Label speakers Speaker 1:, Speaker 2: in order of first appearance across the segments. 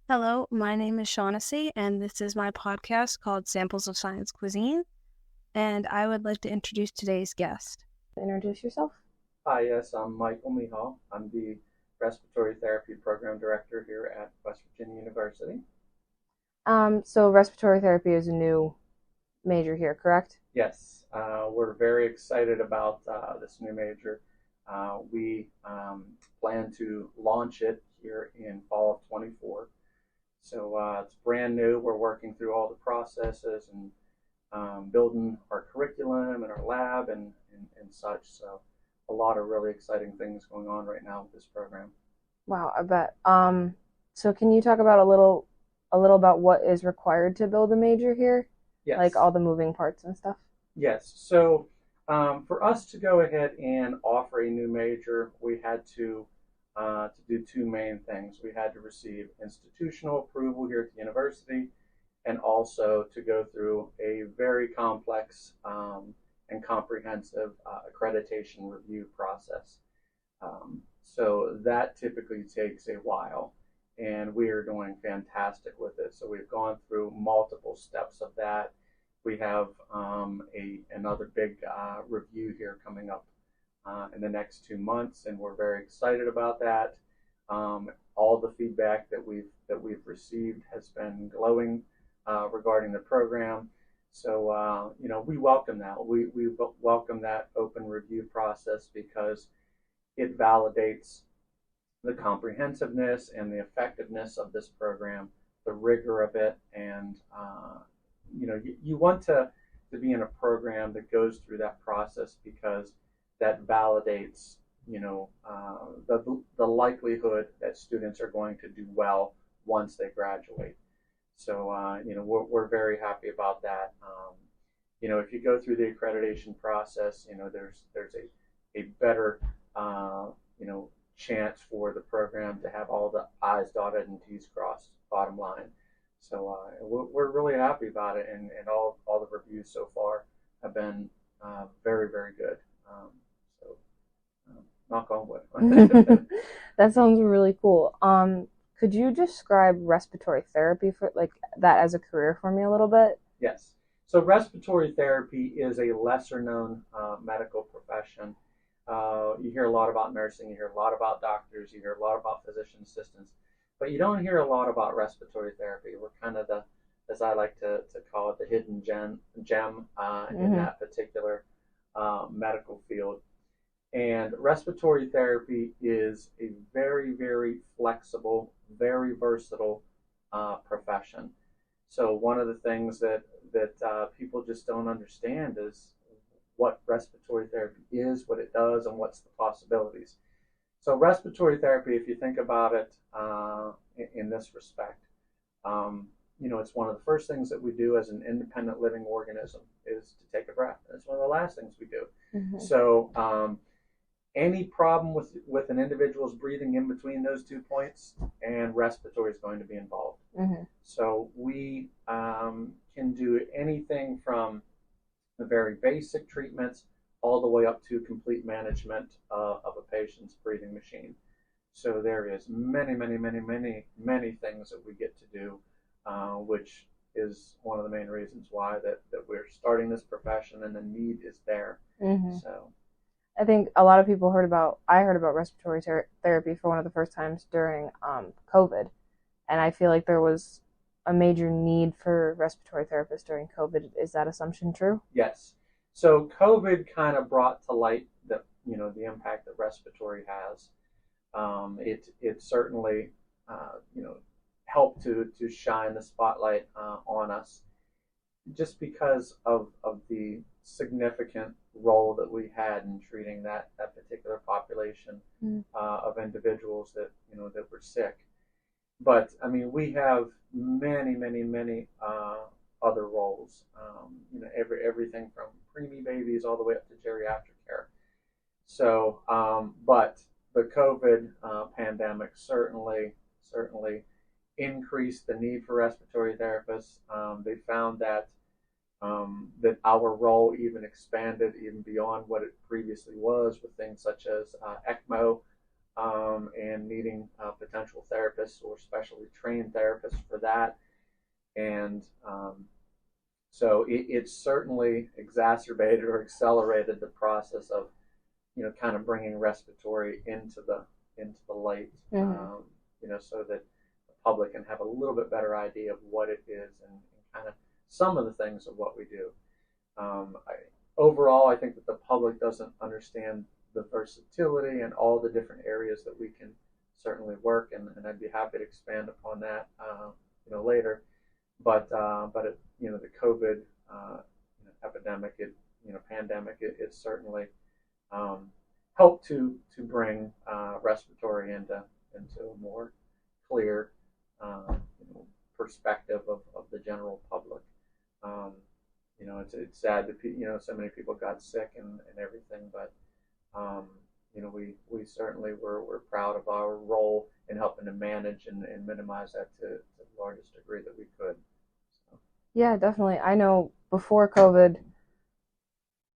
Speaker 1: Hello, my name is Shaughnessy, and this is my podcast called Samples of Science Cuisine, and I would like to introduce today's guest.
Speaker 2: Introduce yourself.
Speaker 3: Hi, yes, I'm Michael Mehall. I'm the Respiratory Therapy Program Director here at West Virginia University.
Speaker 2: So respiratory therapy is a new major here, correct?
Speaker 3: Yes, we're very excited about this new major. We plan to launch it here in fall of 24. So it's brand new. We're working through all the processes and building our curriculum and our lab and such. So a lot of really exciting things going on right now with this program.
Speaker 2: Wow, I bet. So can you talk about a little about what is required to build a major here?
Speaker 3: Yes.
Speaker 2: Like all the moving parts and stuff?
Speaker 3: Yes. So for us to go ahead and offer a new major, we had to do two main things. We had to receive institutional approval here at the university, and also to go through a very complex and comprehensive accreditation review process. So that typically takes a while, and we are doing fantastic with it. So we've gone through multiple steps of that. We have another big review here coming up in the next 2 months, and we're very excited about that. All the feedback that we've received has been glowing regarding the program. So we welcome that. We welcome that open review process because it validates the comprehensiveness and the effectiveness of this program, the rigor of it, and you want to be in a program that goes through that process because that validates the likelihood that students are going to do well once they graduate. So we're very happy about that. If you go through the accreditation process, there's a better chance for the program to have all the I's dotted and T's crossed, bottom line. So we're really happy about it, and all the reviews so far have been very, very good. So knock on wood.
Speaker 2: That sounds really cool. Could you describe respiratory therapy for like that as a career for me a little bit?
Speaker 3: Yes. So respiratory therapy is a lesser known medical profession. You hear a lot about nursing, you hear a lot about doctors, you hear a lot about physician assistants, but you don't hear a lot about respiratory therapy. We're kind of as I like to call it, the hidden gem in that particular medical field. And respiratory therapy is a very, very flexible, very versatile profession. So one of the things that people just don't understand is what respiratory therapy is, what it does, and what's the possibilities. So respiratory therapy, if you think about it in this respect, it's one of the first things that we do as an independent living organism is to take a breath. It's one of the last things we do. Mm-hmm. So any problem with an individual's breathing in between those 2 points, and respiratory is going to be involved. Mm-hmm. So we can do anything from the very basic treatments all the way up to complete management of a patient's breathing machine. So there is many, many, many, many, many things that we get to do, which is one of the main reasons why that we're starting this profession, and the need is there. Mm-hmm. So
Speaker 2: I think a lot of people I heard about respiratory therapy for one of the first times during COVID, and I feel like there was a major need for respiratory therapists during COVID. Is that assumption true?
Speaker 3: Yes. So COVID kind of brought to light the impact that respiratory has. It certainly helped to shine the spotlight on us, just because of the significant role that we had in treating that particular population of individuals that were sick. But I mean, we have many, many, many other roles. Everything from preemie babies all the way up to geriatric care. So, but the COVID pandemic certainly increased the need for respiratory therapists. They found that our role even expanded even beyond what it previously was, with things such as ECMO, and meeting potential therapists or specially trained therapists for that. And so it certainly exacerbated or accelerated the process of, kind of bringing respiratory into the light, so that the public can have a little bit better idea of what it is and kind of some of the things of what we do. Overall, I think that the public doesn't understand the versatility and all the different areas that we can certainly work, and I'd be happy to expand upon that, later. But the COVID epidemic, pandemic, it certainly helped to bring respiratory into a more clear perspective of the general public. It's sad that so many people got sick and everything, but we certainly were proud of our role in helping to manage and minimize that to the largest degree that we could. So.
Speaker 2: Yeah, definitely. I know before COVID,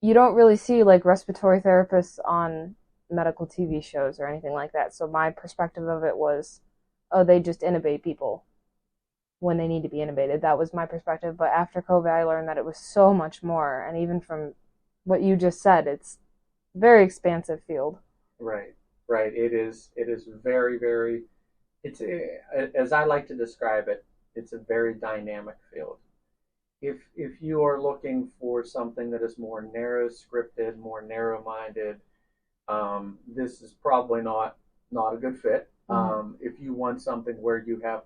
Speaker 2: you don't really see like respiratory therapists on medical TV shows or anything like that. So my perspective of it was, oh, they just intubate people when they need to be intubated. That was my perspective. But after COVID, I learned that it was so much more. And even from what you just said, it's a very expansive field.
Speaker 3: Right. It is very, very, as I like to describe it, it's a very dynamic field. If you are looking for something that is more narrow scripted, more narrow-minded, this is probably not a good fit. If you want something where you have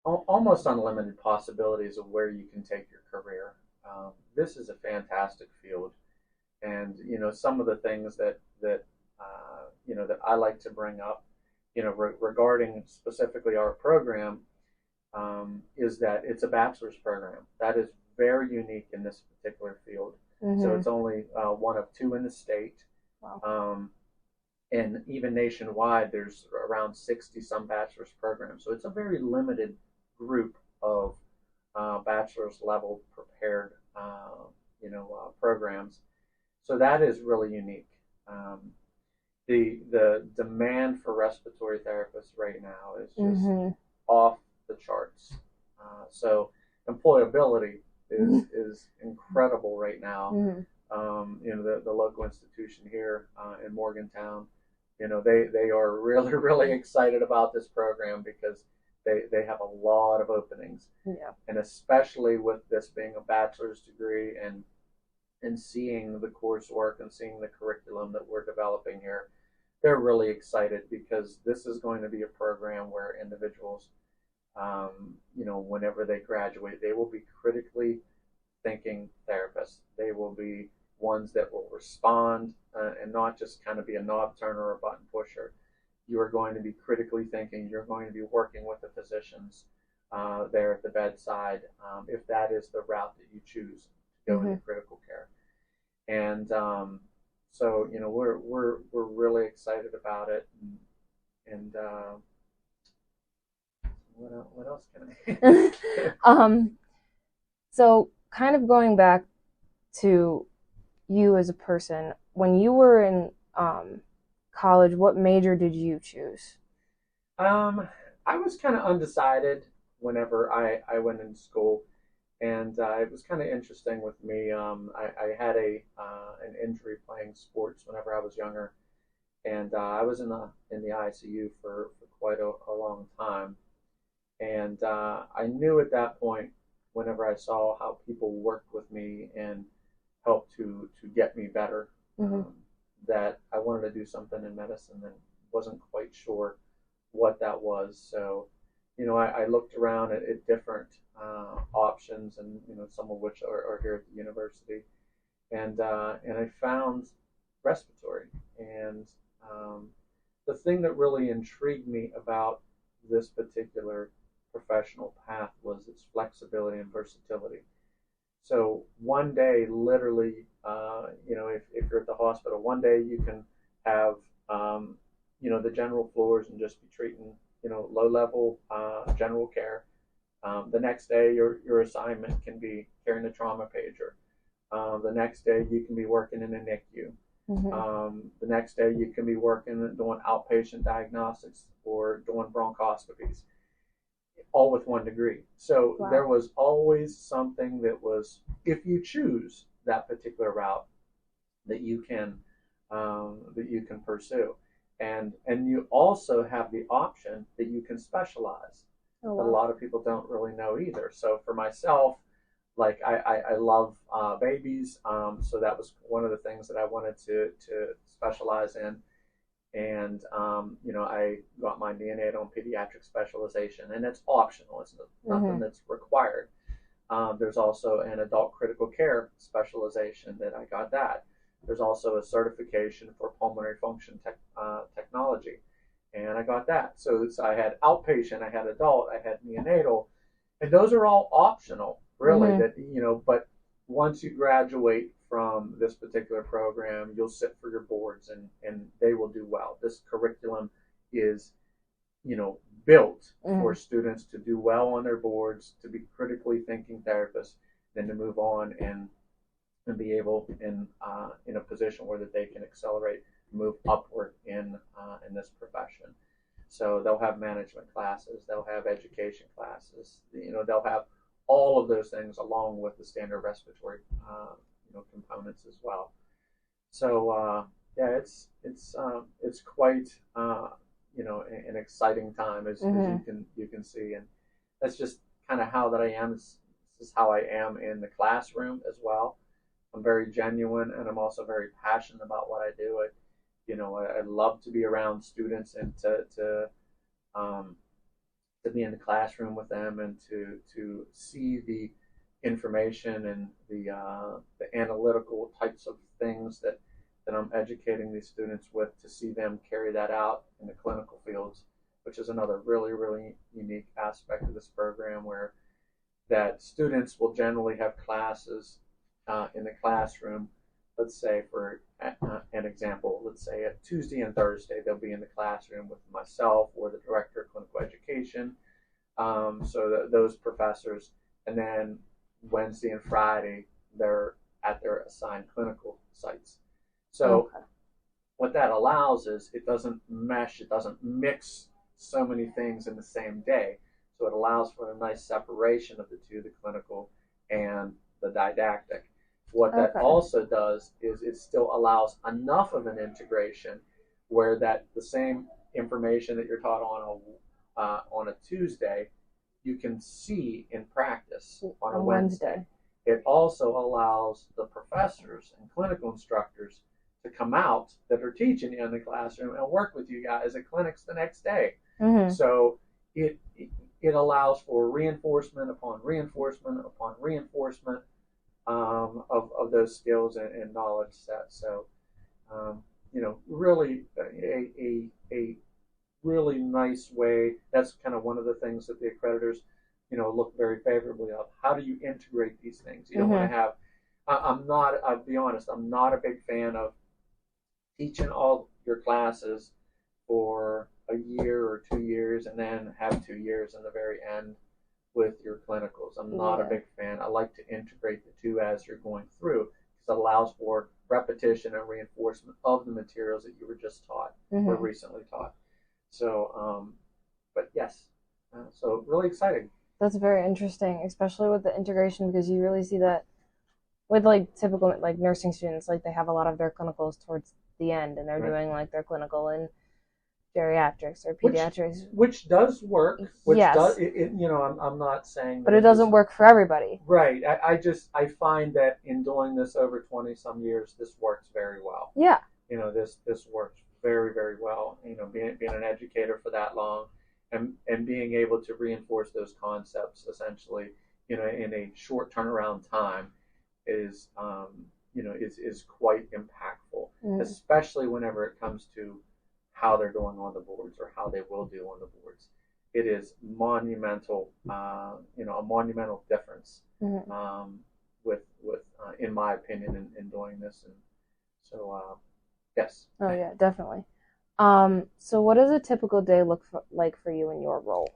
Speaker 3: almost unlimited possibilities of where you can take your career, this is a fantastic field. And some of the things that I like to bring up, regarding specifically our program, is that it's a bachelor's program. That is very unique in this particular field. So it's only one of two in the state. Wow. And even nationwide, there's around 60 some bachelor's programs. So it's a very limited group of bachelor's level prepared, programs. So that is really unique. The demand for respiratory therapists right now is just off the charts. So employability is incredible right now. The local institution here in Morgantown, they are really, really excited about this program because they have a lot of openings. Yeah. And especially with this being a bachelor's degree and seeing the coursework and seeing the curriculum that we're developing here, they're really excited because this is going to be a program where individuals, whenever they graduate, they will be critically thinking therapists. They will be ones that will respond and not just kind of be a knob turner or a button pusher. You are going to be critically thinking. You're going to be working with the physicians there at the bedside, if that is the route that you choose to go into critical care. And so we're really excited about it. And what else can I?
Speaker 2: So kind of going back to you as a person, when you were in college, what major did you choose?
Speaker 3: I was kind of undecided whenever I went into school, and it was kind of interesting with me. I had an injury playing sports whenever I was younger, and I was in the ICU for quite a long time, and I knew at that point, whenever I saw how people worked with me and helped to get me better, that I wanted to do something in medicine and wasn't quite sure what that was. So, I looked around at different options, and some of which are here at the university, and I found respiratory. And the thing that really intrigued me about this particular professional path was its flexibility and versatility. So one day, literally, if you're at the hospital, one day you can have, the general floors and just be treating, low-level general care. The next day, your assignment can be carrying a trauma pager. The next day, you can be working in a NICU. The next day you can be working and doing outpatient diagnostics or doing bronchoscopies, all with 1 degree. So there was always something that was, if you choose that particular route, that you can pursue, and you also have the option that you can specialize. That a lot of people don't really know either. So for myself, like I love babies, so that was one of the things that I wanted to specialize in. And I got my neonatal and pediatric specialization, and it's optional. It's nothing that's required. There's also an adult critical care specialization that I got that. There's also a certification for pulmonary function technology, and I got that. So I had outpatient, I had adult, I had neonatal, and those are all optional, really. But once you graduate from this particular program, you'll sit for your boards, and they will do well. This curriculum is, built for students to do well on their boards, to be critically thinking therapists, then to move on and be able in a position where that they can accelerate, move upward in this profession. So they'll have management classes, they'll have education classes, they'll have all of those things along with the standard respiratory components as well. So it's quite an exciting time as you can see, and that's just kind of how that I am. This is how I am in the classroom as well. I'm very genuine, and I'm also very passionate about what I do. I love to be around students and to be in the classroom with them, and to see the information and the analytical types of things that I'm educating these students with, to see them carry that out in the clinical fields, which is another really, really unique aspect of this program, where that students will generally have classes in the classroom. Let's say, for an example, let's say at Tuesday and Thursday, they'll be in the classroom with myself or the director of clinical education, so those professors, and then Wednesday and Friday, they're at their assigned clinical sites. So what that allows is it doesn't mesh, it doesn't mix so many things in the same day. So it allows for a nice separation of the two, the clinical and the didactic. What that also does is it still allows enough of an integration where that the same information that you're taught on a Tuesday, you can see in practice on a Wednesday. It also allows the professors and clinical instructors to come out that are teaching you in the classroom and work with you guys at clinics the next day. So it allows for reinforcement upon reinforcement upon reinforcement of those skills and knowledge sets. So really a really nice way. That's kind of one of the things that the accreditors look very favorably of. How do you integrate these things? You don't want to have, I'll be honest, I'm not a big fan of teaching all your classes for a year or 2 years and then have 2 years in the very end with your clinicals. I'm not a big fan. I like to integrate the two as you're going through, because it allows for repetition and reinforcement of the materials that you were just taught or recently taught. So, but yes, so really exciting.
Speaker 2: That's very interesting, especially with the integration, because you really see that with typical nursing students, they have a lot of their clinicals towards the end, and they're doing their clinical in geriatrics or pediatrics,
Speaker 3: which does work. Does I'm not saying,
Speaker 2: but it doesn't work for everybody.
Speaker 3: Right. I find that in doing this over 20 some years, this works very well.
Speaker 2: Yeah.
Speaker 3: This works very, very well. Being an educator for that long, and being able to reinforce those concepts essentially, in a short turnaround time is quite impactful, especially whenever it comes to how they're doing on the boards or how they will do on the boards. It is monumental, a monumental difference with in my opinion, in doing this. And so, yes.
Speaker 2: Oh yeah, definitely. So what does a typical day look like for you in your role?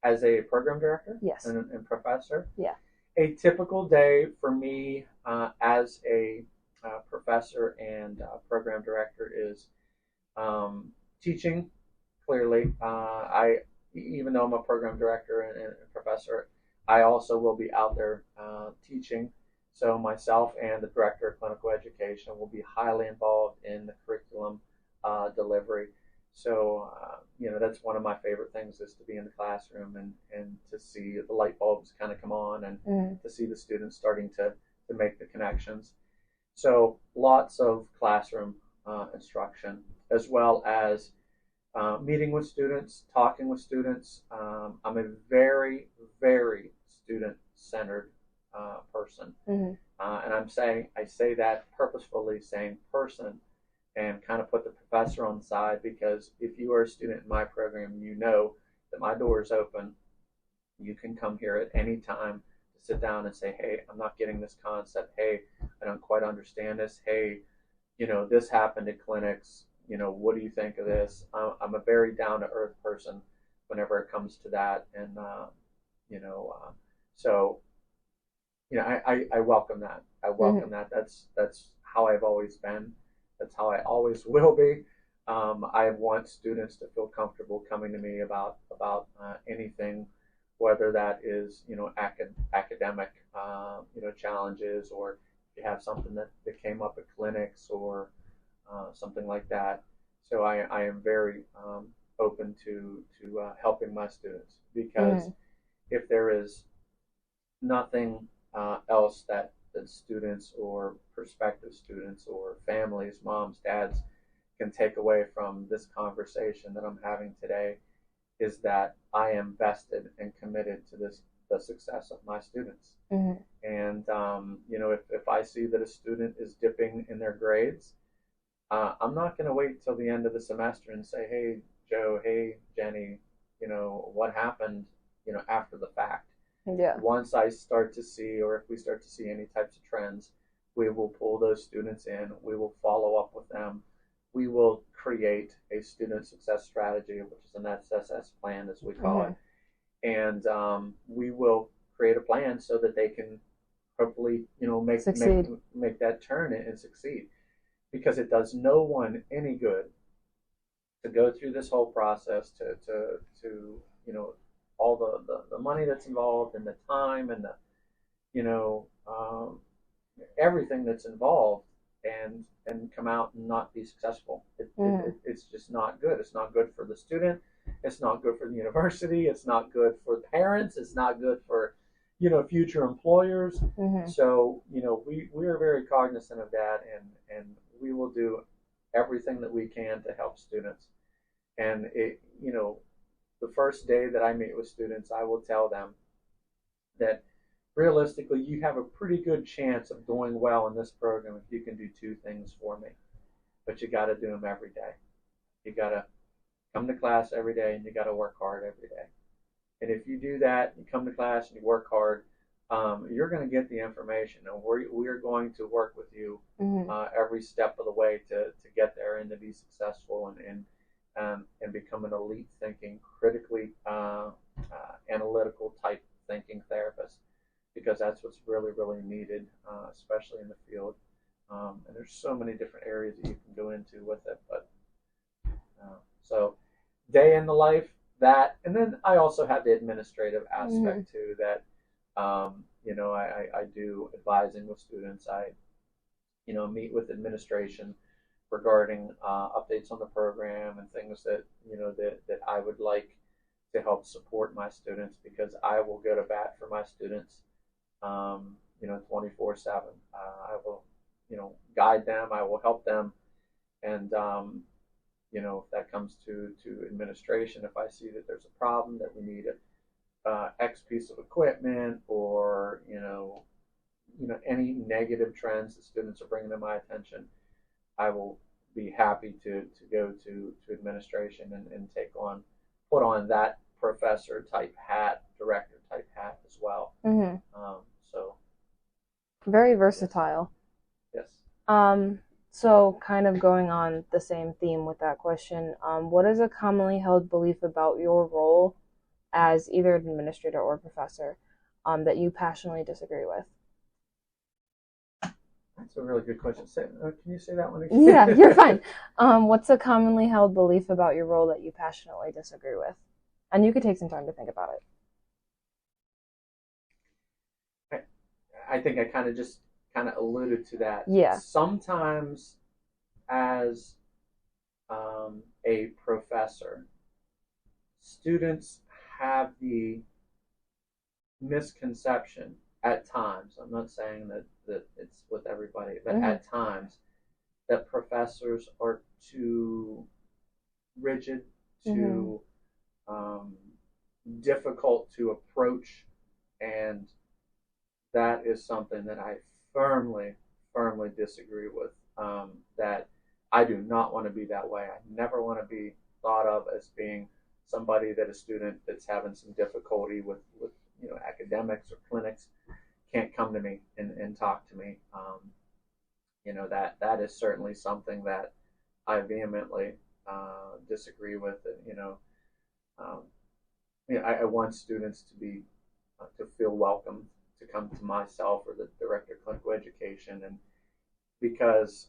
Speaker 3: As a program director?
Speaker 2: Yes.
Speaker 3: And professor?
Speaker 2: Yeah.
Speaker 3: A typical day for me as a professor and program director is teaching. Clearly, even though I'm a program director and professor, I also will be out there teaching. So myself and the director of clinical education will be highly involved in the curriculum delivery. So, that's one of my favorite things, is to be in the classroom and to see the light bulbs kind of come on, and to see the students starting to make the connections. So lots of classroom instruction, as well as meeting with students, talking with students. I'm a very, very student-centered person. And I say that purposefully, saying person, and kind of put the professor on the side, because if you are a student in my program, you know that my door is open. You can come here at any time to sit down and say, hey, I'm not getting this concept. Hey, I don't quite understand this. Hey, this happened at clinics. What do you think of this? I'm a very down-to-earth person whenever it comes to that. And, so, I welcome that. I welcome that. That's how I've always been. That's how I always will be. I want students to feel comfortable coming to me about anything, whether that is academic challenges, or if you have something that came up at clinics, or something like that. So I am very open to helping my students, because if there is nothing else that students or prospective students or families, moms, dads, can take away from this conversation that I'm having today, is that I am vested and committed to the success of my students. And if I see that a student is dipping in their grades, I'm not going to wait till the end of the semester and say, hey, Joe, hey, Jenny, what happened, after the fact.
Speaker 2: Yeah.
Speaker 3: Once I start to see, or if we start to see any types of trends, we will pull those students in. We will follow up with them. We will create a student success strategy, which is an SSS plan, as we call it. And we will create a plan so that they can hopefully, make that turn and succeed. Because it does no one any good to go through this whole process, to all the money that's involved, and the time, and the everything that's involved, and come out and not be successful. It's just not good. It's not good for the student. It's not good for the university. It's not good for parents. It's not good for future employers. So we are very cognizant of that, and we will do everything that we can to help students. And the first day that I meet with students, I will tell them that realistically, you have a pretty good chance of doing well in this program if you can do two things for me. But you got to do them every day. You got to come to class every day, and you got to work hard every day. And if you do that, you come to class and you work hard, you're going to get the information, and we are going to work with you every step of the way to get there, and to be successful, and become an elite thinking, critically analytical type thinking therapist, because that's what's really, really needed, especially in the field. And there's so many different areas that you can go into with it. But so day in the life, that, and then I also have the administrative aspect too, that I do advising with students. I meet with administration regarding updates on the program, and things that that I would like to help support my students, because I will go to bat for my students 24/7. I will guide them. I will help them. And if that comes to administration, if I see that there's a problem, that we need X piece of equipment, or any negative trends that students are bringing to my attention, I will be happy to go to administration and put on that professor type hat, director type hat as well. So
Speaker 2: very versatile.
Speaker 3: Yes.
Speaker 2: So kind of going on the same theme with that question, what is a commonly held belief about your role as either an administrator or professor that you passionately disagree with?
Speaker 3: That's a really good question. Can you say that one again?
Speaker 2: Yeah, you're fine. What's a commonly held belief about your role that you passionately disagree with? And you could take some time to think about
Speaker 3: it. I think I kind of alluded to that.
Speaker 2: Yeah.
Speaker 3: Sometimes as a professor, students have the misconception at times, I'm not saying that it's with everybody, but at times that professors are too rigid, too difficult to approach, and that is something that I firmly disagree with. That I do not want to be that way. I never want to be thought of as being somebody that a student that's having some difficulty with academics or clinics can't come to me and talk to me. That is certainly something that I vehemently disagree with. I want students to feel welcome to come to myself or the director of clinical education, and because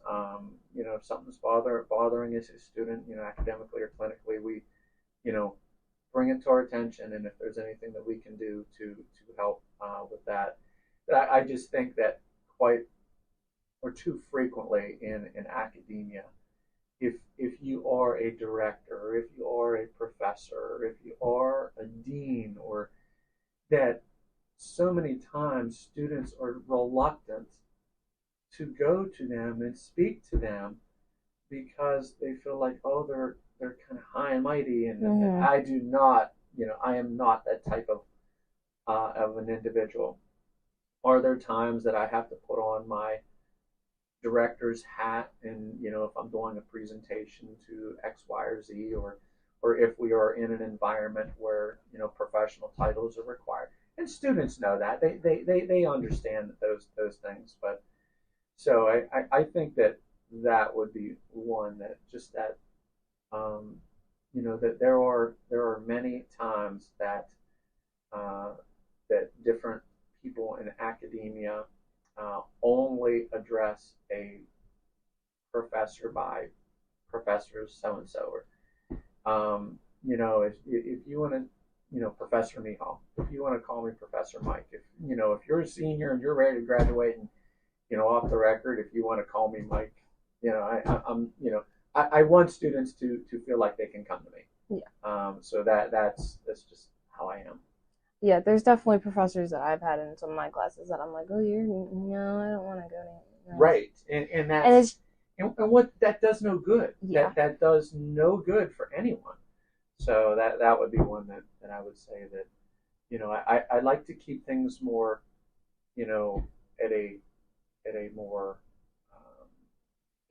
Speaker 3: if something's bothering a student, academically or clinically, we bring it to our attention, and if there's anything that we can do to help with that. But I just think that too frequently in academia, if you are a director, or if you are a professor, or if you are a dean, or that so many times students are reluctant to go to them and speak to them because they feel like, oh, they're kind of high and mighty, and I do not, I am not that type of an individual. Are there times that I have to put on my director's hat, and if I'm doing a presentation to X, Y, or Z, or if we are in an environment where professional titles are required, and students know that they understand those things, but so I think that would be one, that just that that there are many times that that different people in academia only address a professor by Professor so and so, or if you want to, Professor Michal, if you want to call me Professor Mike, if you're a senior and you're ready to graduate, and off the record, if you want to call me Mike, I want students to feel like they can come to me.
Speaker 2: Yeah.
Speaker 3: So that's just how I am.
Speaker 2: Yeah, there's definitely professors that I've had in some of my classes that I'm like, oh, no, I don't want to go to. No.
Speaker 3: Right, and that's and what that does no good.
Speaker 2: Yeah.
Speaker 3: That does no good for anyone. So that would be one that I would say that I like to keep things more at a more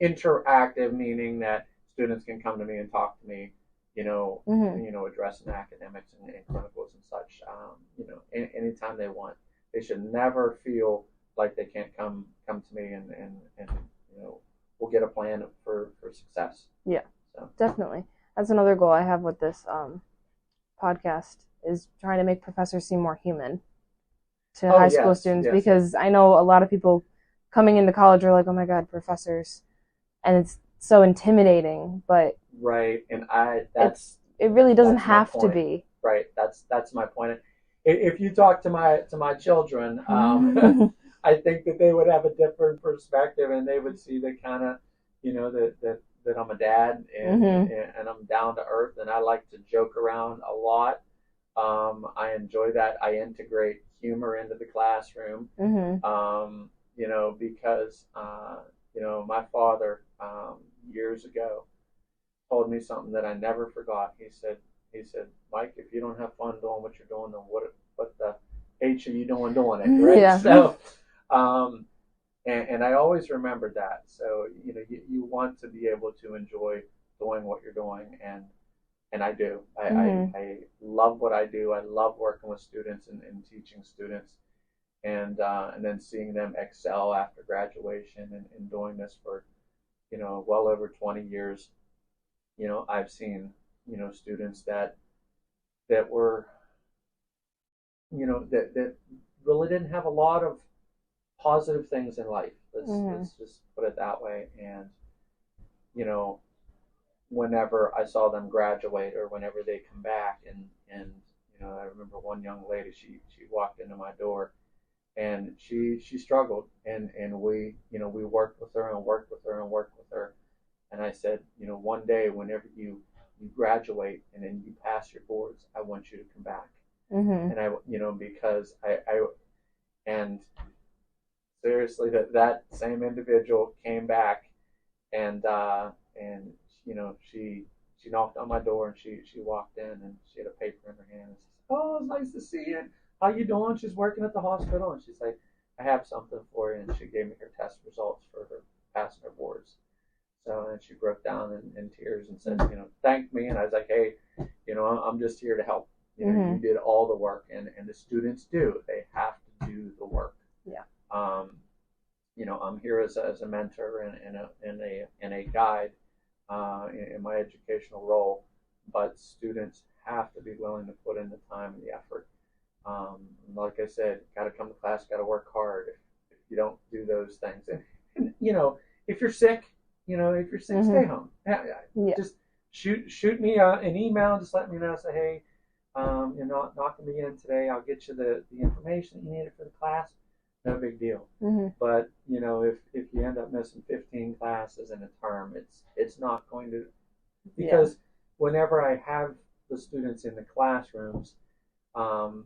Speaker 3: interactive, meaning that students can come to me and talk to me, addressing academics and clinicals and such, anytime they want. They should never feel like they can't come to me, and we'll get a plan for success.
Speaker 2: Yeah,
Speaker 3: so.
Speaker 2: Definitely. That's another goal I have with this podcast, is trying to make professors seem more human to high school students, because I know a lot of people coming into college are like, oh my God, professors, and it's so intimidating, but
Speaker 3: right, and
Speaker 2: it really doesn't have to be.
Speaker 3: Right, that's my point. If you talk to my children, I think that they would have a different perspective, and they would see the kind of that I'm a dad, and I'm down to earth, and I like to joke around a lot. I enjoy that. I integrate humor into the classroom. Because my father years ago told me something that I never forgot. He said, Mike, if you don't have fun doing what you're doing, then what the H are you doing it, right?
Speaker 2: Yeah.
Speaker 3: So, and I always remembered that. So you want to be able to enjoy doing what you're doing, and I do. I love what I do. I love working with students and teaching students. And then seeing them excel after graduation, and doing this for, well over 20 years, I've seen, students that were, that really didn't have a lot of positive things in life. Let's just put it that way. And whenever I saw them graduate or whenever they come back, and I remember one young lady, she walked into my door, and she struggled, and we worked with her and worked with her and worked with her, and I said, one day whenever you graduate and then you pass your boards, I want you to come back. And I because I and seriously, that same individual came back, and she knocked on my door, and she walked in, and she had a paper in her hand, and she said, "Oh, it's nice to see you. How you doing?" She's working at the hospital, and she's like, "I have something for you," and she gave me her test results for her passing her boards. So, and she broke down in tears and said, thanked me, and I was like, "Hey, I'm just here to help. You did all the work," and the students do. They have to do the work.
Speaker 2: Yeah.
Speaker 3: I'm here as a mentor and a guide in my educational role, but students have to be willing to put in the time and the effort. Like I said, got to come to class, got to work hard. If you don't do those things, and if you're sick, stay home.
Speaker 2: Yeah.
Speaker 3: Just shoot me an email. Just let me know. Say, hey, you're not going to be in today. I'll get you the information that you needed for the class. No big deal. But if you end up missing 15 classes in a term, it's not going to, because whenever I have the students in the classrooms, I'm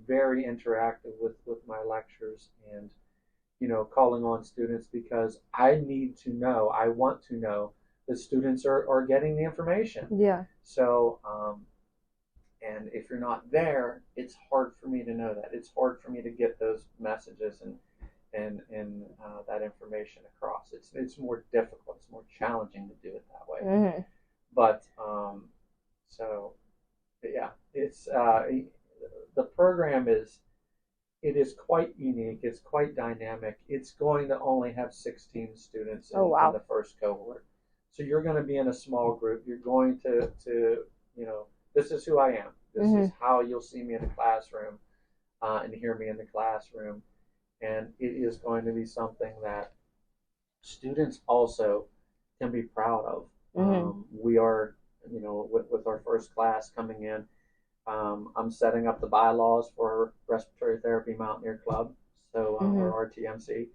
Speaker 3: very interactive with my lectures, and calling on students, because I want to know that students are getting the information.
Speaker 2: Yeah.
Speaker 3: So and if you're not there, it's hard for me to know that. It's hard for me to get those messages and that information across. It's more difficult. It's more challenging to do it that way. But it's the program is quite unique. It's quite dynamic. It's going to only have 16 students in the first cohort. So you're going to be in a small group. You're going to this is who I am. This is how you'll see me in the classroom and hear me in the classroom. And it is going to be something that students also can be proud of. We are, with our first class coming in, I'm setting up the bylaws for Respiratory Therapy Mountaineer Club, or RTMC.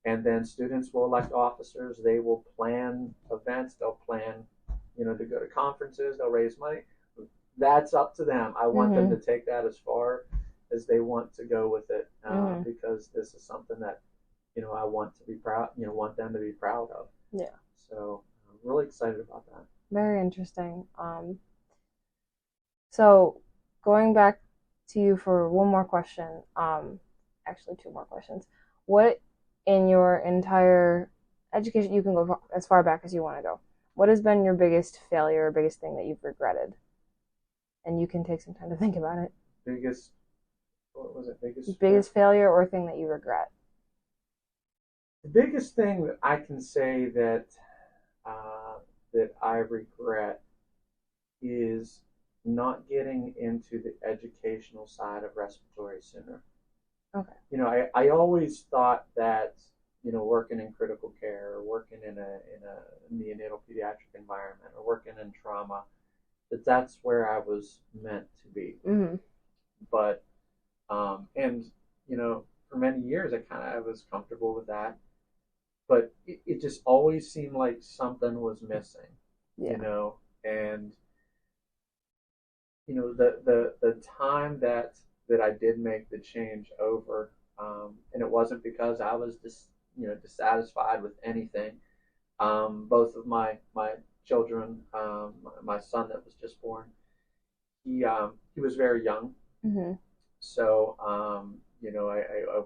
Speaker 3: And then students will elect officers. They will plan events. They'll plan, to go to conferences. They'll raise money. That's up to them. I want them to take that as far as they want to go with it, because this is something that, I want to be proud, want them to be proud of.
Speaker 2: Yeah.
Speaker 3: So I'm really excited about that.
Speaker 2: Very interesting. So going back to you for one more question, actually two more questions. What in your entire education, you can go as far back as you want to go, what has been your biggest failure or biggest thing that you've regretted? And you can take some time to think about it.
Speaker 3: What was it?
Speaker 2: Biggest failure or thing that you regret?
Speaker 3: The biggest thing that I can say that I regret is not getting into the educational side of respiratory sooner.
Speaker 2: Okay.
Speaker 3: I always thought that, working in critical care, or working in a neonatal pediatric environment, or working in trauma, that's where I was meant to be. But for many years I was comfortable with that, but it just always seemed like something was missing. And the time that I did make the change over, and it wasn't because I was dissatisfied with anything. Both of my children, my son that was just born, he was very young. So I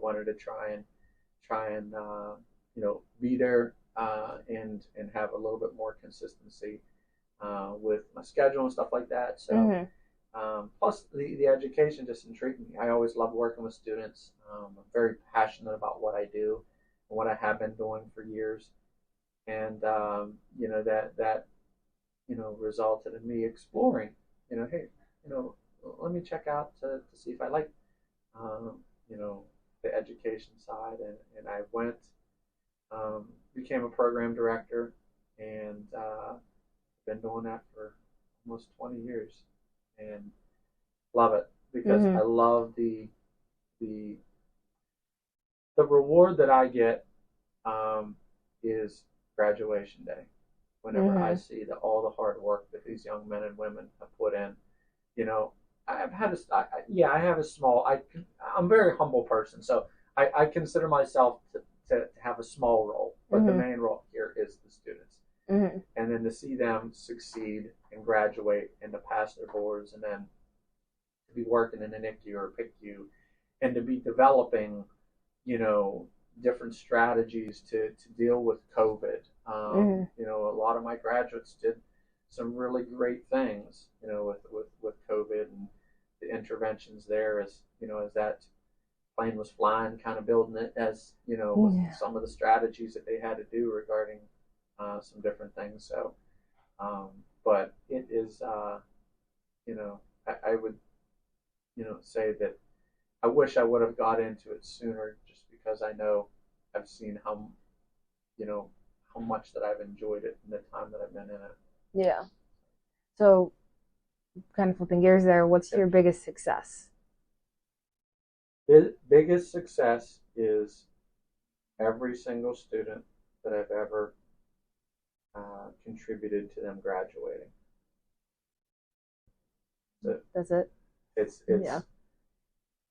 Speaker 3: wanted to try and be there and have a little bit more consistency with my schedule and stuff like that. So plus the education just intrigued me. I always loved working with students. I'm very passionate about what I do and what I have been doing for years. And that resulted in me exploring, hey, let me check out to see if I like the education side, and I went became a program director, and been doing that for almost 20 years, and love it because I love the reward that I get is graduation day. Whenever I see all the hard work that these young men and women have put in, I've had I have a small. I'm a very humble person, so I consider myself to have a small role, but the main role here is the students, and then to see them succeed and graduate and to pass their boards, and then to be working in an NICU or PICU, and to be developing, different strategies to deal with COVID. A lot of my graduates did some really great things, with COVID and the interventions there as that plane was flying, kind of building it as, with some of the strategies that they had to do regarding some different things. So, but it is, I would, say that I wish I would have got into it sooner, just because I know I've seen how much that I've enjoyed it in the time that I've been in it.
Speaker 2: Yeah. So, kind of flipping gears there, what's your biggest success?
Speaker 3: Biggest success is every single student that I've ever contributed to them graduating.
Speaker 2: That's it.
Speaker 3: It's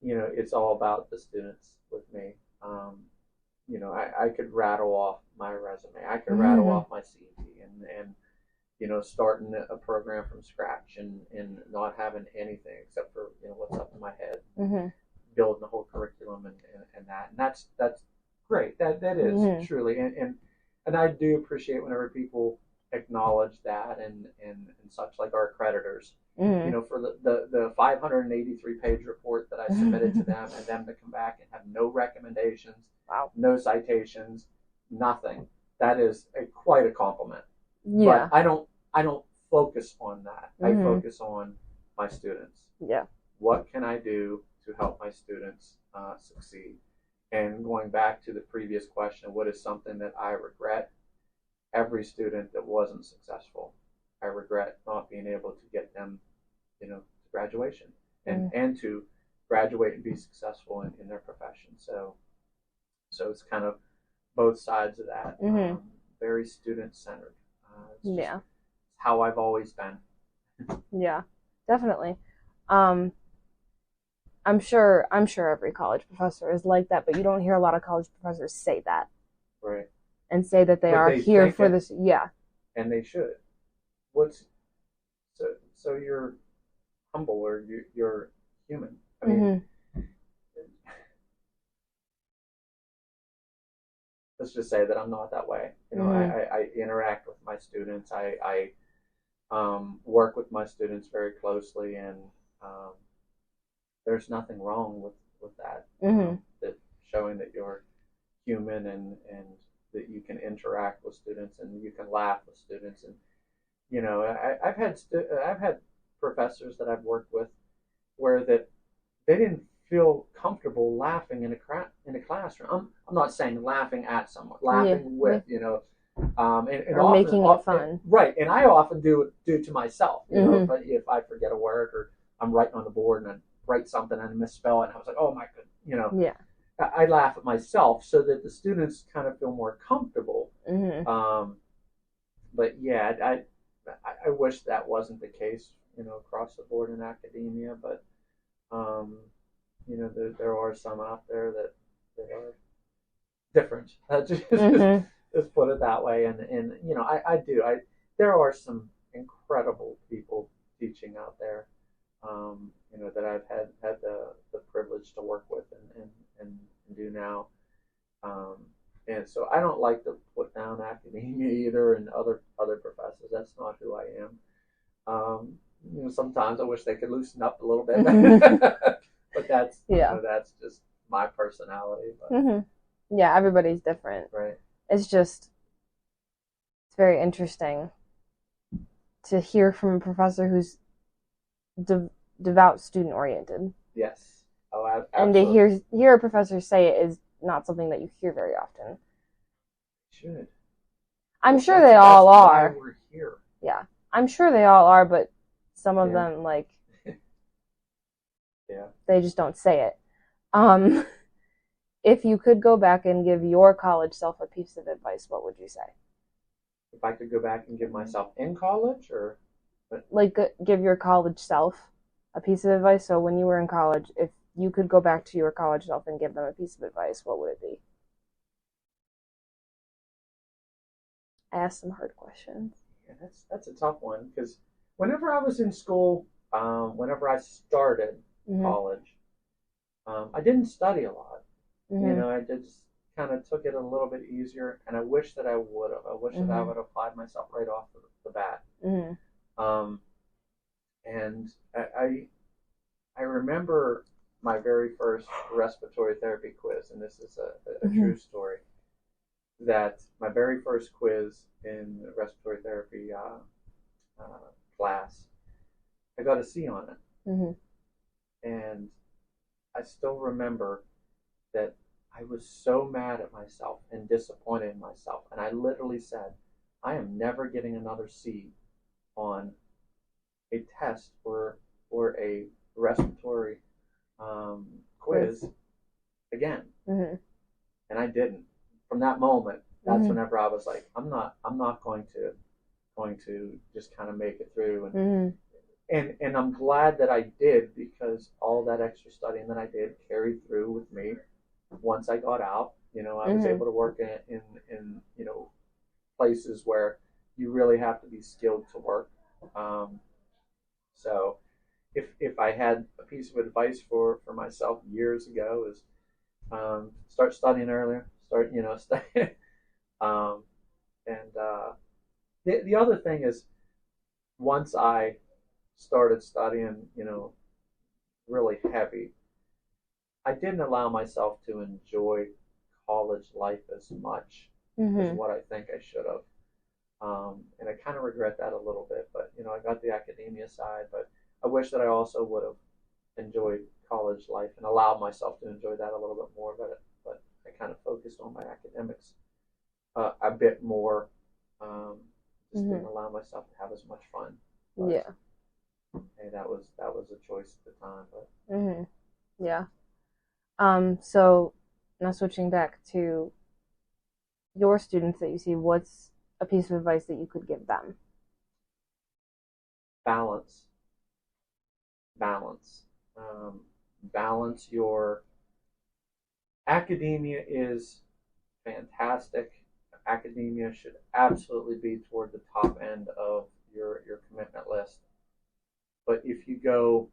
Speaker 3: it's all about the students with me. I could rattle off my resume. I could rattle off my CV and starting a program from scratch and not having anything except for what's up in my head, building the whole curriculum and that's great. That is truly and I do appreciate whenever people acknowledge that and such, like our accreditors. For the 583-page report that I submitted to them, and them to come back and have no recommendations, no citations, nothing. That is quite a compliment.
Speaker 2: Yeah.
Speaker 3: But I don't focus on that. I focus on my students.
Speaker 2: Yeah.
Speaker 3: What can I do to help my students succeed? And going back to the previous question, what is something that I regret? Every student that wasn't successful, I regret not being able to get them, to graduation and to graduate and be successful in their profession. So it's kind of both sides of that. Very student centered. It's how I've always been.
Speaker 2: Yeah, definitely. I'm sure every college professor is like that, but you don't hear a lot of college professors say that.
Speaker 3: Right.
Speaker 2: And say that they are here for this. Yeah. And
Speaker 3: they should. So you're humble, or you're human. I mean, let's just say that I'm not that way. I interact with my students. I work with my students very closely, and there's nothing wrong with that. That showing that you're human and that you can interact with students and you can laugh with students. And I've had professors that I've worked with where that they didn't feel comfortable laughing in a classroom. I'm not saying laughing at someone, laughing with
Speaker 2: or
Speaker 3: often,
Speaker 2: making it fun,
Speaker 3: right? And I often do to myself. If I forget a word, or I'm writing on the board and I write something and I misspell it, and I was like, oh my goodness, I laugh at myself so that the students kind of feel more comfortable. But yeah, I wish that wasn't the case, across the board in academia. But there are some out there that are different. Just put it that way. And there are some incredible people teaching out there, that I've had the privilege to work with and do now. And so I don't like to put down academia either and other professors. That's not who I am. Sometimes I wish they could loosen up a little bit, but that's that's just my personality. But
Speaker 2: yeah, everybody's different.
Speaker 3: Right.
Speaker 2: It's very interesting to hear from a professor who's devout student oriented.
Speaker 3: Yes. Oh,
Speaker 2: absolutely. And to hear a professor say it is not something that you hear very often.
Speaker 3: should.
Speaker 2: I'm sure they all are.
Speaker 3: Why we're here.
Speaker 2: Yeah, I'm sure they all are, but some of them, like,
Speaker 3: yeah,
Speaker 2: they just don't say it. If you could go back and give your college self a piece of advice, what would you say?
Speaker 3: If I could go back and give myself in college, or
Speaker 2: like give your college self a piece of advice. So when you were in college, if you could go back to your college self and give them a piece of advice, what would it be? I asked some hard questions.
Speaker 3: Yeah, that's a tough one, because whenever I was in school, whenever I started college, I didn't study a lot. You know, I just kind of took it a little bit easier, and I wish that I would have. I wish that I would have applied myself right off the bat. And I remember my very first respiratory therapy quiz, and this is a true story. That my very first quiz in respiratory therapy class, I got a C on it. And I still remember that I was so mad at myself and disappointed in myself. And I literally said, I am never getting another C on a test or a respiratory quiz again. And I didn't. From that moment, that's whenever I was like, I'm not going to just kind of make it through. And I'm glad that I did, because all that extra studying that I did carried through with me. Once I got out, you know, I was able to work in you know, places where you really have to be skilled to work. So if I had a piece of advice for myself years ago, is start studying earlier, start, you know, the other thing is, once I started studying, you know, really heavy, I didn't allow myself to enjoy college life as much as what I think I should have. And I kind of regret that a little bit, but, you know, I got the academia side, but I wish that I also would have enjoyed college life and allowed myself to enjoy that a little bit more, but I kind of focused on my academics a bit more. Just didn't allow myself to have as much fun. But, hey, that was a choice at the time, but
Speaker 2: yeah. So now switching back to your students that you see, what's a piece of advice that you could give them?
Speaker 3: Balance. Balance your academia is fantastic. Academia should absolutely be toward the top end of your commitment list. But if you go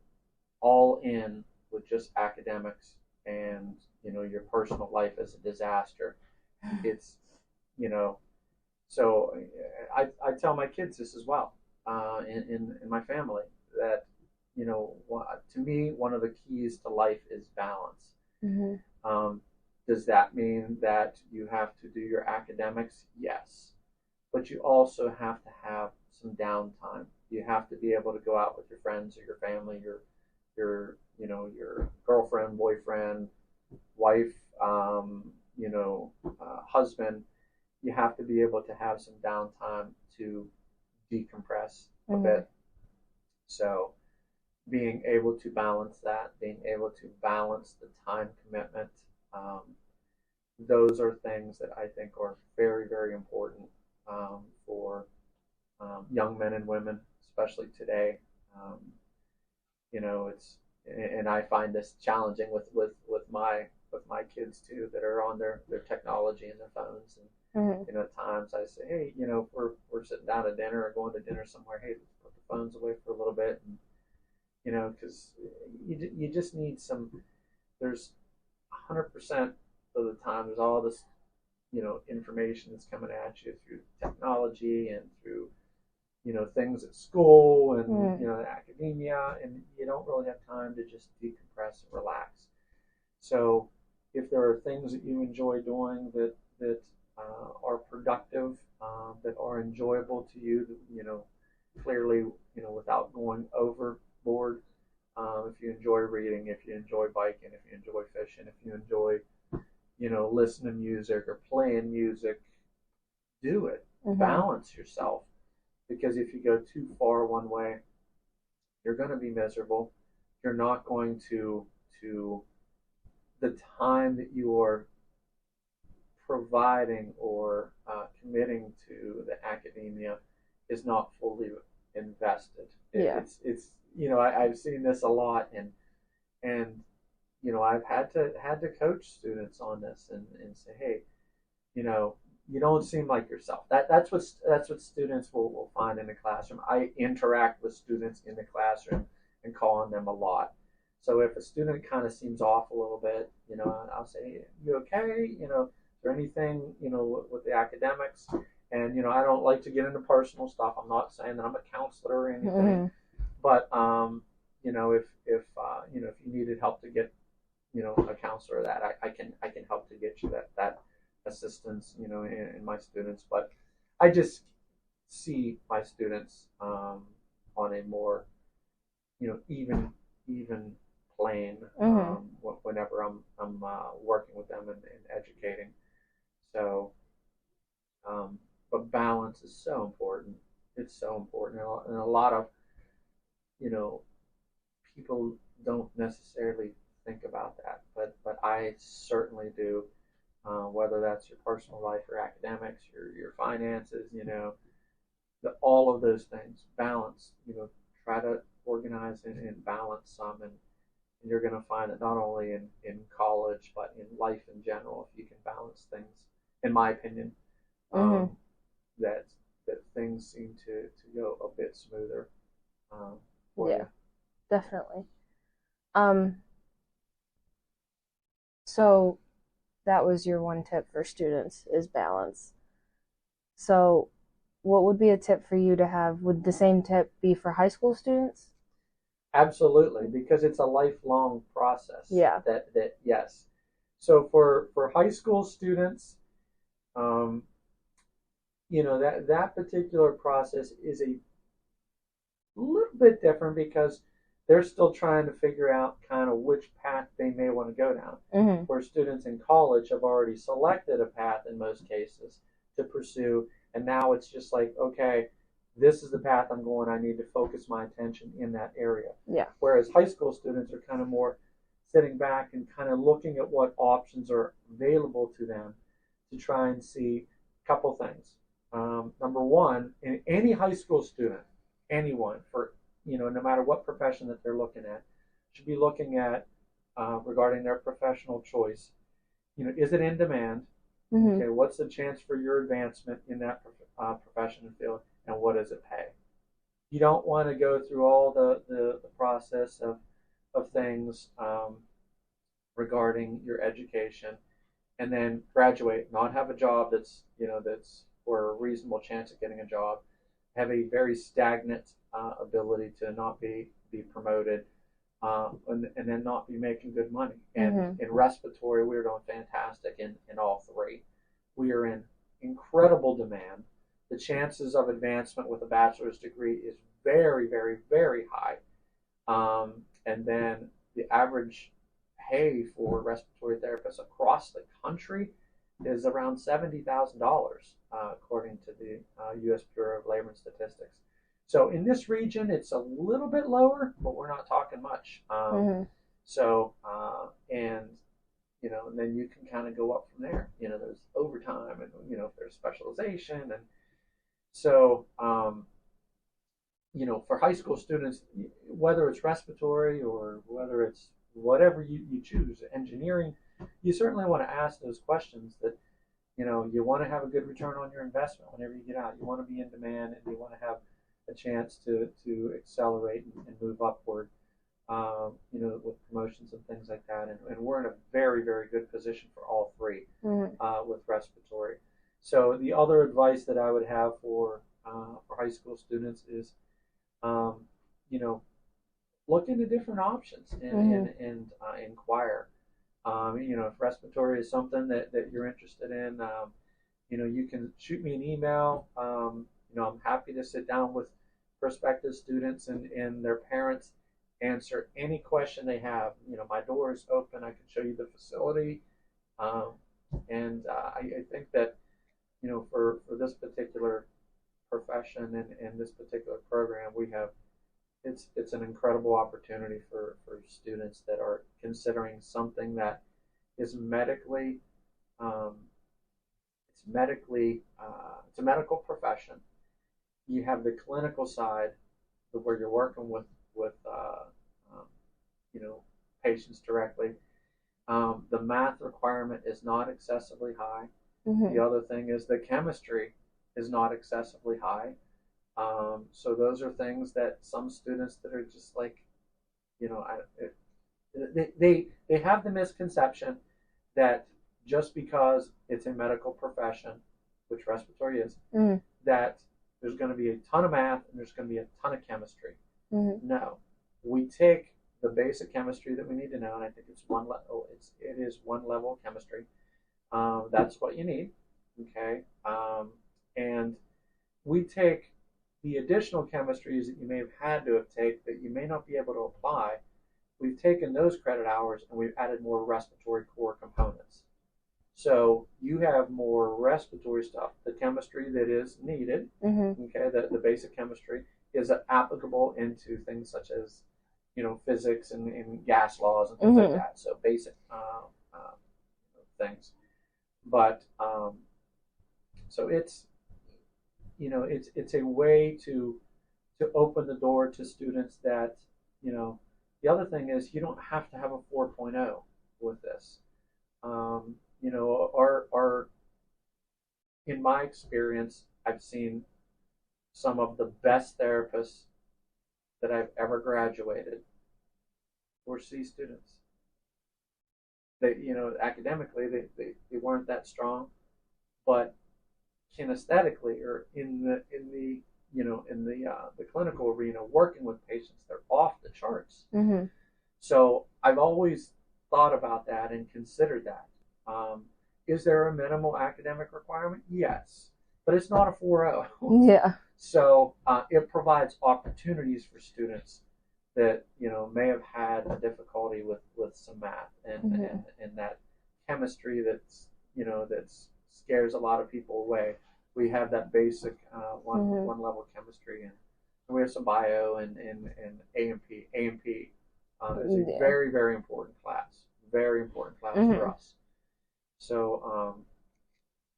Speaker 3: all in with just academics, and, you know, your personal life is a disaster, it's, you know, so I tell my kids this as well, in my family, that, you know, to me, one of the keys to life is balance. Does that mean that you have to do your academics? Yes. But you also have to have some downtime. You have to be able to go out with your friends or your family, your you know, your girlfriend, boyfriend, wife, you know, husband. You have to be able to have some downtime to decompress a bit. So being able to balance that, being able to balance the time commitment, those are things that I think are very, very important for young men and women, especially today. You know, and I find this challenging with my kids too, that are on their technology and their phones. And you know, at times I say, hey, you know, if we're sitting down at dinner or going to dinner somewhere, hey, let's put the phones away for a little bit, and, you know, because you just need some. There's 100% of the time, there's all this, you know, information that's coming at you through technology and through, you know, things at school and, you know, academia, and you don't really have time to just decompress and relax. So if there are things that you enjoy doing that are productive, that are enjoyable to you, you know, clearly, you know, without going overboard. If you enjoy reading, if you enjoy biking, if you enjoy fishing, if you enjoy, you know, listening to music or playing music, do it. Balance yourself, because if you go too far one way, you're going to be miserable. You're not going to the time that you are providing or committing to the academia is not fully invested. It's I've seen this a lot, and I've had to coach students on this and say, hey, you don't seem like yourself. That's what students will find in the classroom. I interact with students in the classroom and call on them a lot. So if a student kind of seems off a little bit, I'll say, you okay? Is there anything, with the academics? And, I don't like to get into personal stuff. I'm not saying that I'm a counselor or anything, but, if you needed help to get, a counselor, that I can help to get you that assistance, in my students. But I just see my students on a more, even plane whenever I'm working with them and educating. So, but balance is so important. It's so important, and a lot of people don't necessarily think about that, but I certainly do. Whether that's your personal life or academics, your finances, all of those things, balance. Try to organize and balance some, and you're going to find that not only in college but in life in general, if you can balance things, in my opinion, that things seem to go a bit smoother.
Speaker 2: Definitely. So that was your one tip for students, is balance. So what would be a tip for you to have? Would the same tip be for high school students?
Speaker 3: Absolutely, because it's a lifelong process.
Speaker 2: Yeah.
Speaker 3: That yes. So for high school students, that particular process is a little bit different, because they're still trying to figure out kind of which path they may want to go down. Where students in college have already selected a path in most cases to pursue, and now it's just like, okay, this is the path I'm going. I need to focus my attention in that area.
Speaker 2: Yeah.
Speaker 3: Whereas high school students are kind of more sitting back and kind of looking at what options are available to them to try and see a couple things. Number one, in any high school student, anyone, for no matter what profession that they're looking at, should be looking at regarding their professional choice. Is it in demand? Okay, what's the chance for your advancement in that profession and field, and what does it pay? You don't want to go through all the process of things regarding your education, and then graduate, not have a job that's for a reasonable chance of getting a job, have a very stagnant ability to not be promoted, and then not be making good money. And in respiratory, we're doing fantastic in all three. We are in incredible demand. The chances of advancement with a bachelor's degree is very, very, very high. And then the average pay for respiratory therapists across the country is around $70,000, according to the U.S. Bureau of Labor and Statistics. So in this region, it's a little bit lower, but we're not talking much. So, and then you can kind of go up from there. There's overtime, and there's specialization, and so for high school students, whether it's respiratory or whether it's whatever you choose, engineering, you certainly want to ask those questions. That you want to have a good return on your investment whenever you get out. You want to be in demand, and you want to have a chance to accelerate and move upward, with promotions and things like that. And we're in a very, very good position for all three with respiratory. So the other advice that I would have for high school students is, look into different options and inquire. If respiratory is something that you're interested in, you can shoot me an email. I'm happy to sit down with prospective students and their parents, answer any question they have. My door is open. I can show you the facility. And I think that for this particular profession and this particular program, we have it's an incredible opportunity for students that are considering something that is medically it's a medical profession. You have the clinical side where you're working with um, patients directly. The math requirement is not excessively high.
Speaker 2: Mm-hmm.
Speaker 3: The other thing is the chemistry is not excessively high. So those are things that some students that are just like, they have the misconception that just because it's a medical profession, which respiratory is, that there's going to be a ton of math and there's going to be a ton of chemistry. No, we take the basic chemistry that we need to know, and I think it's one level. It is one level of chemistry. That's what you need, okay? And we take the additional chemistries that you may have had to have taken that you may not be able to apply. We've taken those credit hours and we've added more respiratory core components. So you have more respiratory stuff. The chemistry that is needed, okay, the basic chemistry is applicable into things such as, physics and gas laws and things like that. So basic things. But so it's a way to open the door to students that, the other thing is you don't have to have a 4.0 with this. Our in my experience, I've seen some of the best therapists that I've ever graduated were C students. They, academically they weren't that strong, but kinesthetically or in the clinical arena, working with patients, they're off the charts. So I've always thought about that and considered that. Is there a minimal academic requirement? Yes, but it's not a 4.0.
Speaker 2: Yeah.
Speaker 3: So it provides opportunities for students that may have had a difficulty with some math and that chemistry that's scares a lot of people away. We have that basic one level chemistry, and we have some bio and A&P. A&P is a very, very important class. Very important class for us. So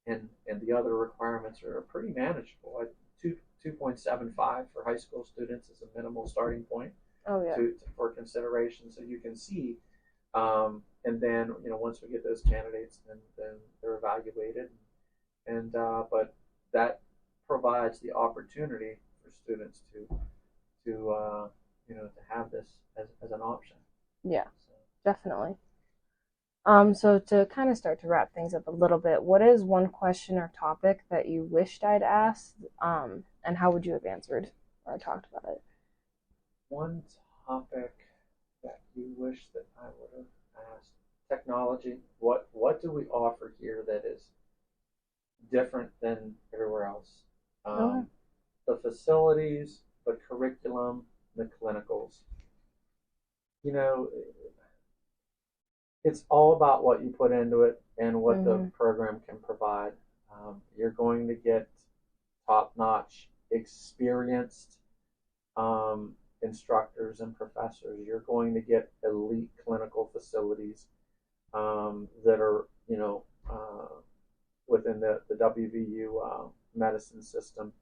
Speaker 3: and the other requirements are pretty manageable. 2.75 for high school students is a minimal starting point. For consideration, so you can see, and then once we get those candidates, then they're evaluated, and but that provides the opportunity for students to have this as an option.
Speaker 2: Yeah, definitely. So to kind of start to wrap things up a little bit, what is one question or topic that you wished I'd asked, and how would you have answered or talked about it?
Speaker 3: One topic that you wish that I would have asked: technology. What do we offer here that is different than everywhere else? The facilities, the curriculum, the clinicals. It's all about what you put into it and what the program can provide. You're going to get top-notch, experienced instructors and professors. You're going to get elite clinical facilities that are, within the WVU medicine system.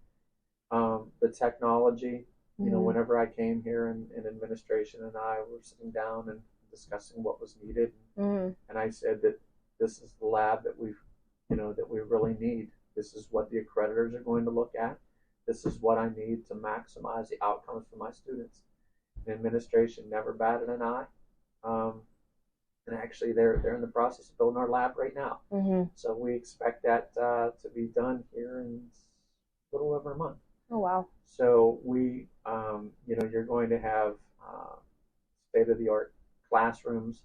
Speaker 3: The technology, whenever I came here in administration and I were sitting down and discussing what was needed, and I said that this is the lab that we really need. This is what the accreditors are going to look at. This is what I need to maximize the outcomes for my students. And administration never batted an eye. And actually, they're in the process of building our lab right now. So we expect that to be done here in a little over a month.
Speaker 2: Oh, wow.
Speaker 3: So we, you're going to have state-of-the-art classrooms.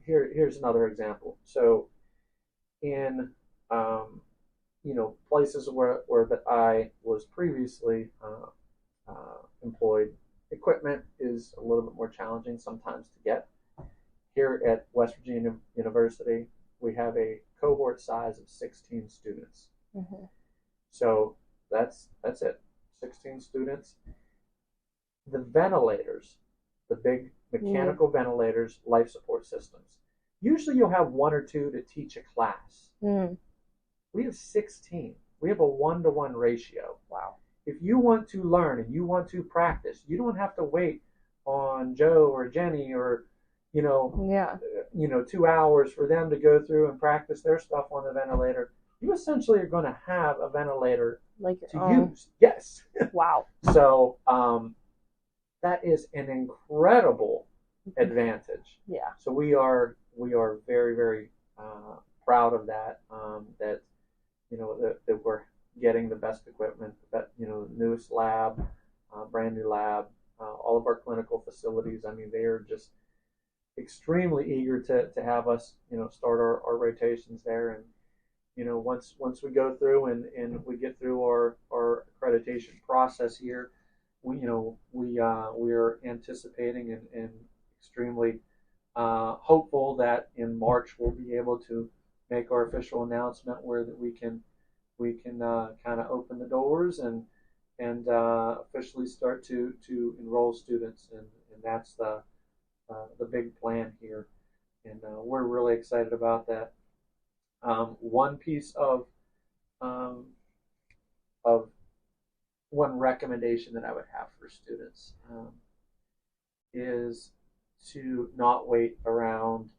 Speaker 3: Here's another example. So in places where that I was previously employed, equipment is a little bit more challenging sometimes to get. Here at West Virginia University, we have a cohort size of 16 students.
Speaker 2: Mm-hmm.
Speaker 3: So that's it, 16 students. The ventilators, the big mechanical ventilators, life support systems. Usually you'll have 1 or 2 to teach a class.
Speaker 2: Mm.
Speaker 3: We have 16. We have a 1-to-1 ratio.
Speaker 2: Wow.
Speaker 3: If you want to learn and you want to practice, you don't have to wait on Joe or Jenny or, 2 hours for them to go through and practice their stuff on the ventilator. You essentially are going to have a ventilator to use. Yes.
Speaker 2: Wow.
Speaker 3: So that is an incredible advantage.
Speaker 2: Yeah.
Speaker 3: So we are very, very proud of that. That we're getting the best equipment, the newest lab, brand new lab, all of our clinical facilities. I mean, they are just extremely eager to have us, start our rotations there. And once we go through and we get through our accreditation process here, we are anticipating and extremely hopeful that in March we'll be able to make our official announcement where that we can kind of open the doors and officially start to enroll students, and that's the big plan here, and we're really excited about that. One piece of one recommendation that I would have for students is to not wait around.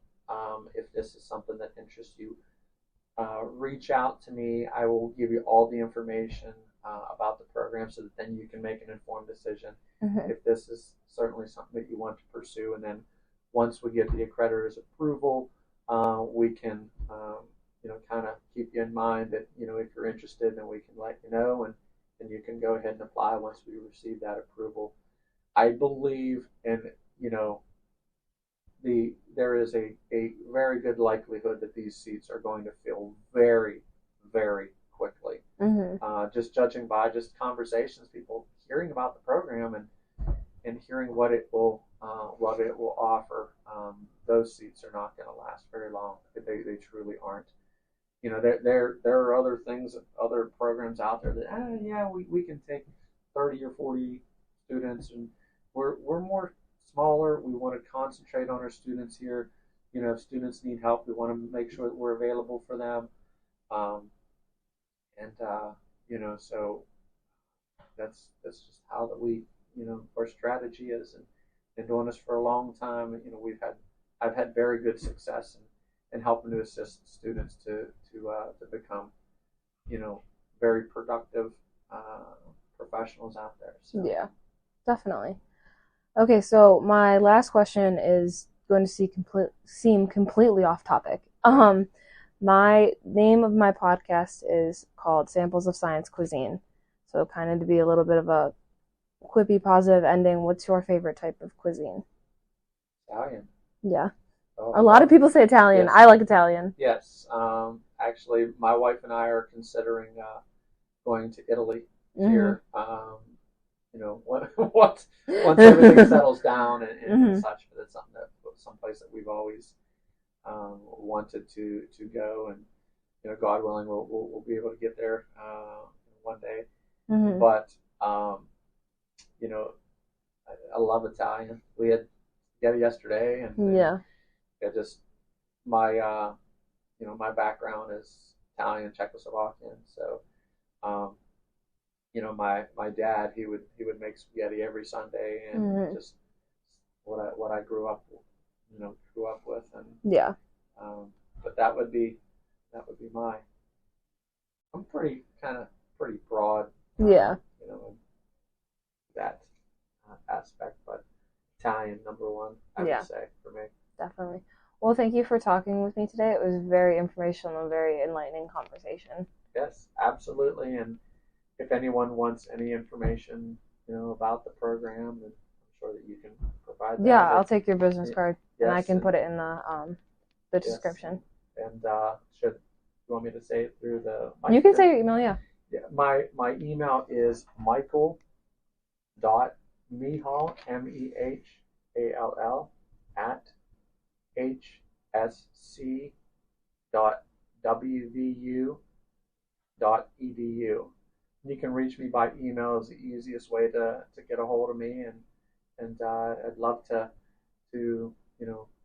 Speaker 3: If this is something that interests you, reach out to me. I will give you all the information about the program so that then you can make an informed decision.
Speaker 2: Mm-hmm.
Speaker 3: If this is certainly something that you want to pursue, and then once we get the accreditor's approval, we can kind of keep you in mind that if you're interested, then we can let you know, and you can go ahead and apply once we receive that approval. I believe in there is a very good likelihood that these seats are going to fill very, very quickly.
Speaker 2: Mm-hmm.
Speaker 3: Just judging by just conversations, people hearing about the program and hearing what it will offer, those seats are not going to last very long. They truly aren't. There are other things, other programs out there that we can take 30 or 40 students, and we're more smaller. We want to concentrate on our students here. If students need help, we want to make sure that we're available for them. So that's just how that we, our strategy is, and been doing this for a long time. I've had very good success in helping to assist students to become, very productive professionals out there. So.
Speaker 2: Yeah, definitely. Okay, so my last question is going to seem completely off topic. My name of my podcast is called Samples of Science Cuisine. So kind of to be a little bit of a quippy, positive ending, what's your favorite type of cuisine?
Speaker 3: Italian.
Speaker 2: Yeah.
Speaker 3: Oh,
Speaker 2: a lot of people say Italian.
Speaker 3: Yes.
Speaker 2: I like Italian.
Speaker 3: Yes. Actually, my wife and I are considering going to Italy here. Once everything settles down and such, but it's something someplace that we've always wanted to go, and God willing, we'll be able to get there one day.
Speaker 2: Mm-hmm.
Speaker 3: But I love Italian. We had it yesterday, and it just my my background is Italian, Czechoslovakian, so. My dad, he would make spaghetti every Sunday, and just what I grew up with, and but that would be my. I'm pretty broad. In that aspect, but Italian number one, I would say for me.
Speaker 2: Definitely. Well, thank you for talking with me today. It was very informational and very enlightening conversation.
Speaker 3: Yes, absolutely, and. If anyone wants any information, about the program, then I'm sure that you can provide that.
Speaker 2: Yeah, I'll take your business card,
Speaker 3: yes,
Speaker 2: and I can put it in the description.
Speaker 3: And should you want me to say it through the?
Speaker 2: You can say your email, yeah.
Speaker 3: Yeah, my email is michael.mehall, MEHALL @ hsc.ws. wvu.edu. You can reach me by email is the easiest way to get a hold of me, and I'd love to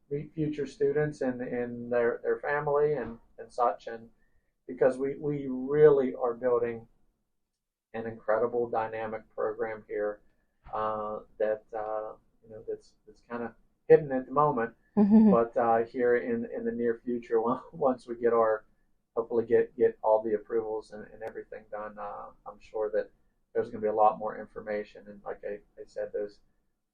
Speaker 3: meet future students and their family and such, and because we really are building an incredible dynamic program here that's kind of hidden at the moment, but here in the near future, once we hopefully get all the approvals and everything done, I'm sure that there's going to be a lot more information, and like I said,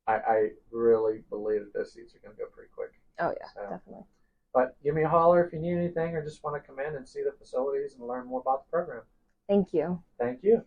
Speaker 3: I really believe that those seats are going to go pretty quick.
Speaker 2: Oh yeah, so, definitely.
Speaker 3: But give me a holler if you need anything or just want to come in and see the facilities and learn more about the program.
Speaker 2: Thank you.
Speaker 3: Thank you.